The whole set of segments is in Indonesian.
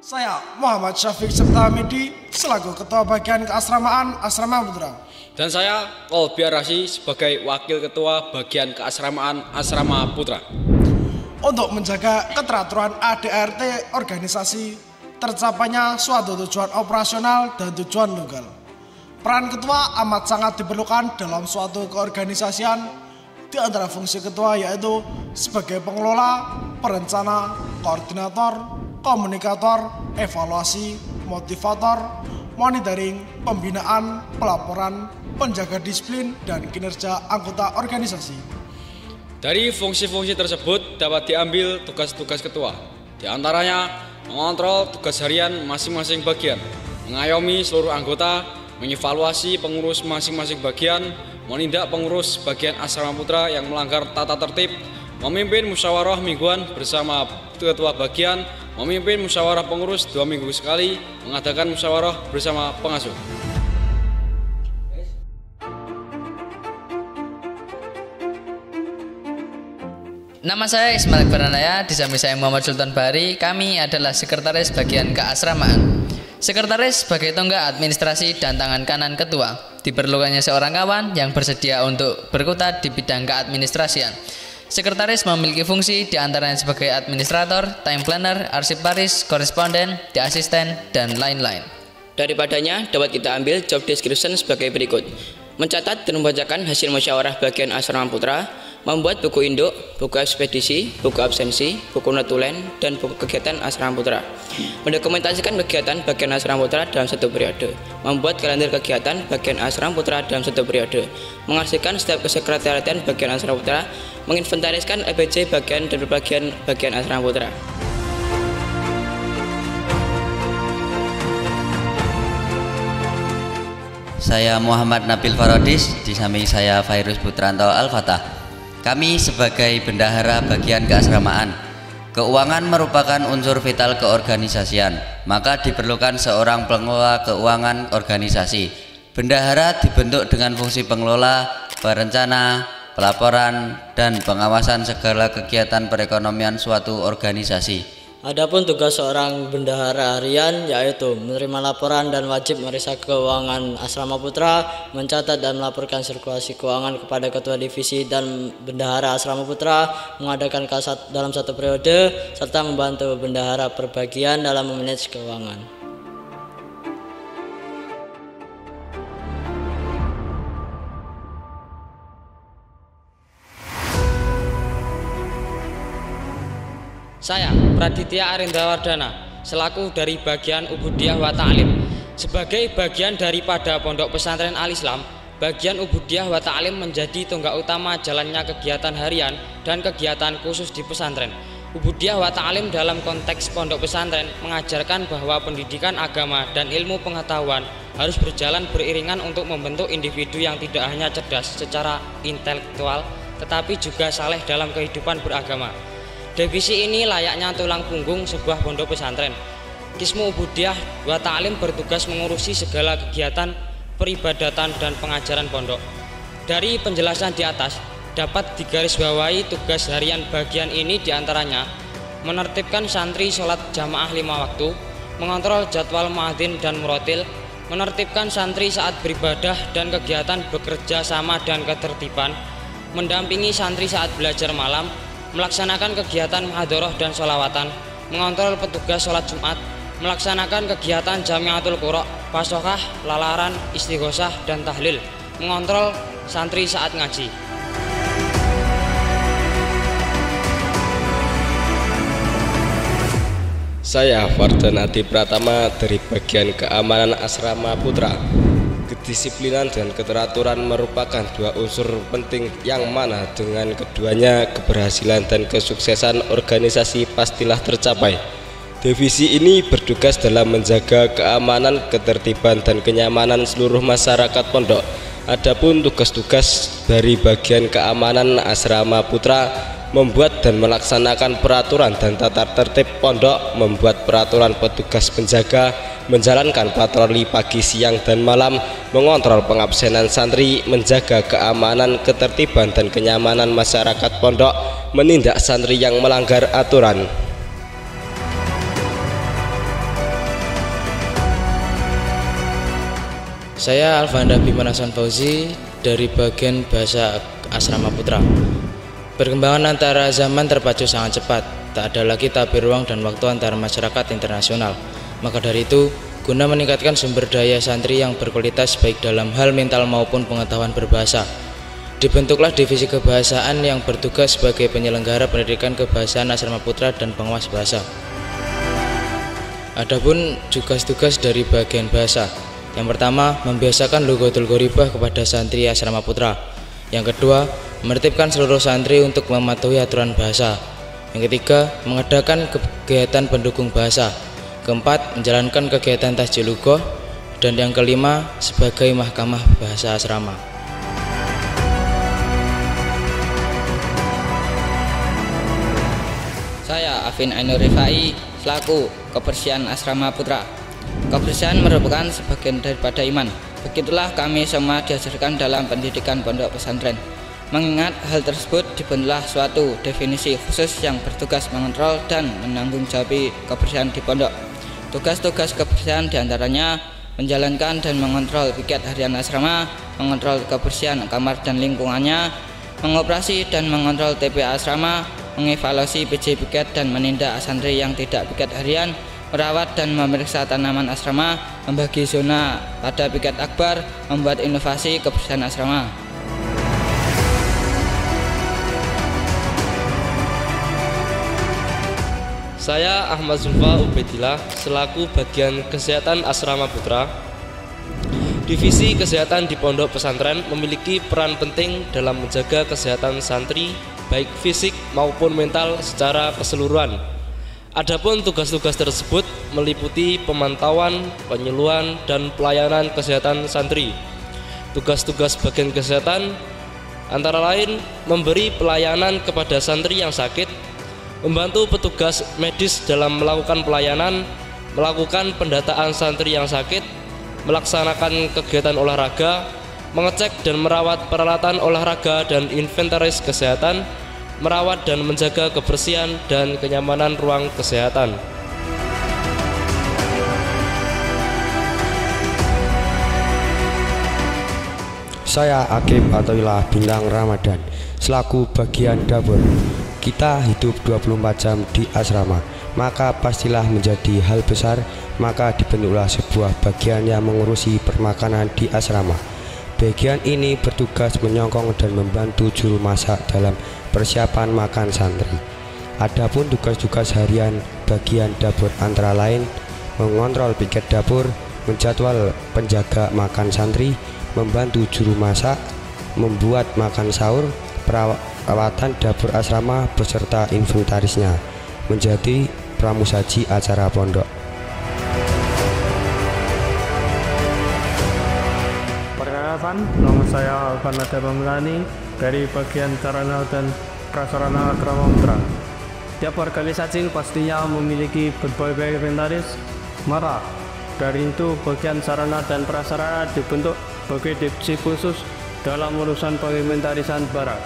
Saya Muhammad Syafiq Septa Hamidi selaku Ketua Bagian Keasramaan Asrama Putra. Dan saya Kolbiar Rasi sebagai Wakil Ketua Bagian Keasramaan Asrama Putra. Untuk menjaga keteraturan ADART organisasi, tercapainya suatu tujuan operasional dan tujuan legal. Peran ketua amat sangat diperlukan dalam suatu keorganisasian. Di antara fungsi ketua yaitu sebagai pengelola, perencana, koordinator, komunikator, evaluasi, motivator, monitoring, pembinaan, pelaporan, penjaga disiplin, dan kinerja anggota organisasi. Dari fungsi-fungsi tersebut dapat diambil tugas-tugas ketua. Di antaranya mengontrol tugas harian masing-masing bagian, mengayomi seluruh anggota, mengevaluasi pengurus masing-masing bagian, menindak pengurus bagian asrama putra yang melanggar tata tertib, memimpin musyawarah mingguan bersama ketua bagian, memimpin musyawarah pengurus 2 minggu sekali, mengadakan musyawarah bersama pengasuh. Nama saya Ismail Baranaya, di samping saya Muhammad Sultan Bahari. Kami adalah sekretaris bagian keasramaan. Sekretaris sebagai tonggak administrasi dan tangan kanan ketua. Diperlukannya seorang kawan yang bersedia untuk berkutat di bidang keadministrasian. Sekretaris memiliki fungsi diantaranya sebagai administrator, time planner, arsiparis, koresponden, asisten, dan lain-lain. Daripadanya dapat kita ambil job description sebagai berikut: mencatat dan membacakan hasil musyawarah bagian asrama putra, membuat buku induk, buku ekspedisi, buku absensi, buku notulen, dan buku kegiatan asrama putra, mendokumentasikan kegiatan bagian asrama putra dalam satu periode, membuat kalender kegiatan bagian asrama putra dalam satu periode, mengarsipkan setiap kesekretariatan bagian asrama putra, menginventariskan EPC bagian dan berbagian bagian asrama putra. Saya Muhammad Nabil Farodis, di samping saya Fairuz Putranto Al-Fatah. Kami sebagai bendahara bagian keasramaan. Keuangan merupakan unsur vital keorganisasian, maka diperlukan seorang pengelola keuangan organisasi. Bendahara dibentuk dengan fungsi pengelola, perencana, pelaporan, dan pengawasan segala kegiatan perekonomian suatu organisasi. Adapun tugas seorang bendahara harian yaitu menerima laporan dan wajib memeriksa keuangan asrama putra, mencatat dan melaporkan sirkulasi keuangan kepada ketua divisi dan bendahara asrama putra, mengadakan kasat dalam satu periode, serta membantu bendahara perbagian dalam memanage keuangan. Saya Praditya Arindawardana selaku dari bagian Ubudiyah wa Ta'lim. Sebagai bagian daripada Pondok Pesantren Al-Islam, bagian Ubudiyah wa Ta'lim menjadi tonggak utama jalannya kegiatan harian dan kegiatan khusus di pesantren. Ubudiyah wa Ta'lim dalam konteks pondok pesantren mengajarkan bahwa pendidikan agama dan ilmu pengetahuan harus berjalan beriringan untuk membentuk individu yang tidak hanya cerdas secara intelektual tetapi juga saleh dalam kehidupan beragama. Divisi ini layaknya tulang punggung sebuah pondok pesantren. Kismu Ubudiyah wa Ta'lim bertugas mengurusi segala kegiatan peribadatan dan pengajaran pondok. Dari penjelasan di atas dapat digarisbawahi tugas harian bagian ini diantaranya menertibkan santri sholat jamaah 5 waktu, mengontrol jadwal muadzin dan murotil, menertibkan santri saat beribadah dan kegiatan bekerja sama dan ketertiban, mendampingi santri saat belajar malam, melaksanakan kegiatan muhadharah dan sholawatan, mengontrol petugas sholat Jumat, melaksanakan kegiatan jamiatul qura, pasohah, lalaran, istighosah, dan tahlil, mengontrol santri saat ngaji. Saya Fardan Adi Pratama dari bagian keamanan asrama putra. Kedisiplinan dan keteraturan merupakan dua unsur penting yang mana dengan keduanya keberhasilan dan kesuksesan organisasi pastilah tercapai. Divisi ini bertugas dalam menjaga keamanan, ketertiban, dan kenyamanan seluruh masyarakat pondok. Adapun tugas-tugas dari bagian keamanan asrama putra membuat dan melaksanakan peraturan dan tata tertib pondok, membuat peraturan petugas penjaga, menjalankan patroli pagi, siang, dan malam, mengontrol pengabsenan santri, menjaga keamanan, ketertiban, dan kenyamanan masyarakat pondok, menindak santri yang melanggar aturan. Saya Alvanda Bimanasan Fauzi dari bagian bahasa Asrama Putra. Perkembangan antara zaman terpacu sangat cepat, tak ada lagi tabir ruang dan waktu antara masyarakat internasional. Maka dari itu, guna meningkatkan sumber daya santri yang berkualitas baik dalam hal mental maupun pengetahuan berbahasa, dibentuklah divisi kebahasaan yang bertugas sebagai penyelenggara pendidikan kebahasaan Asrama Putra dan pengawas bahasa. Adapun tugas-tugas dari bagian bahasa, yang pertama, membiasakan lughatul gharibah kepada santri Asrama Putra. Yang kedua, menertibkan seluruh santri untuk mematuhi aturan bahasa. Yang ketiga, mengadakan kegiatan pendukung bahasa. Keempat, menjalankan kegiatan tasjil lughah. Dan yang kelima, sebagai mahkamah bahasa asrama. Saya Afin Ainur Rifai selaku kebersihan Asrama Putra. Kebersihan merupakan sebagian daripada iman. Begitulah kami semua diajarkan dalam pendidikan pondok pesantren. Mengingat hal tersebut, dibentuklah suatu definisi khusus yang bertugas mengontrol dan menanggung-jawabi kebersihan di pondok. Tugas-tugas kebersihan diantaranya menjalankan dan mengontrol piket harian asrama, mengontrol kebersihan kamar dan lingkungannya, mengoperasi dan mengontrol TPA asrama, mengevaluasi PJ piket dan menindak santri yang tidak piket harian, merawat dan memeriksa tanaman asrama, membagi zona pada piket akbar, membuat inovasi kebersihan asrama. Saya Ahmad Zulfa Ubaidillah selaku bagian kesehatan Asrama Putra. Divisi kesehatan di pondok pesantren memiliki peran penting dalam menjaga kesehatan santri baik fisik maupun mental secara keseluruhan. Adapun tugas-tugas tersebut meliputi pemantauan, penyuluhan, dan pelayanan kesehatan santri. Tugas-tugas bagian kesehatan antara lain memberi pelayanan kepada santri yang sakit, membantu petugas medis dalam melakukan pelayanan, melakukan pendataan santri yang sakit, melaksanakan kegiatan olahraga, mengecek dan merawat peralatan olahraga dan inventaris kesehatan, merawat dan menjaga kebersihan dan kenyamanan ruang kesehatan. Saya Akib Atauillah Bintang Ramadan selaku bagian dapur. Kita hidup 24 jam di asrama, maka pastilah menjadi hal besar, maka dibentuklah sebuah bagian yang mengurusi permakanan di asrama. Bagian ini bertugas menyokong dan membantu juru masak dalam persiapan makan santri. Adapun tugas-tugas harian bagian dapur antara lain mengontrol piket dapur, menjadwal penjaga makan santri, membantu juru masak, membuat makan sahur, perawatan dapur asrama beserta inventarisnya, menjadi pramusaji acara pondok. Perkenalkan, nama saya Alvan Nada Pemulani dari bagian sarana dan prasarana Asrama Putra. Tiap organisasi pastinya memiliki berbagai inventaris, maka dari itu bagian sarana dan prasarana dibentuk sebagai divisi khusus dalam urusan penginventarisan barang,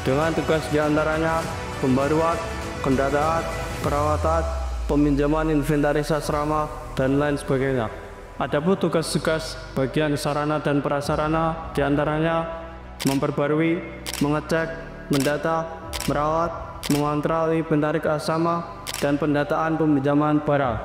dengan tugas diantaranya pembaruan, pendataan, perawatan, peminjaman inventaris asrama, dan lain sebagainya. Adapun tugas-tugas bagian sarana dan prasarana diantaranya memperbarui, mengecek, mendata, merawat, mengontrol inventaris asrama, dan pendataan peminjaman barang.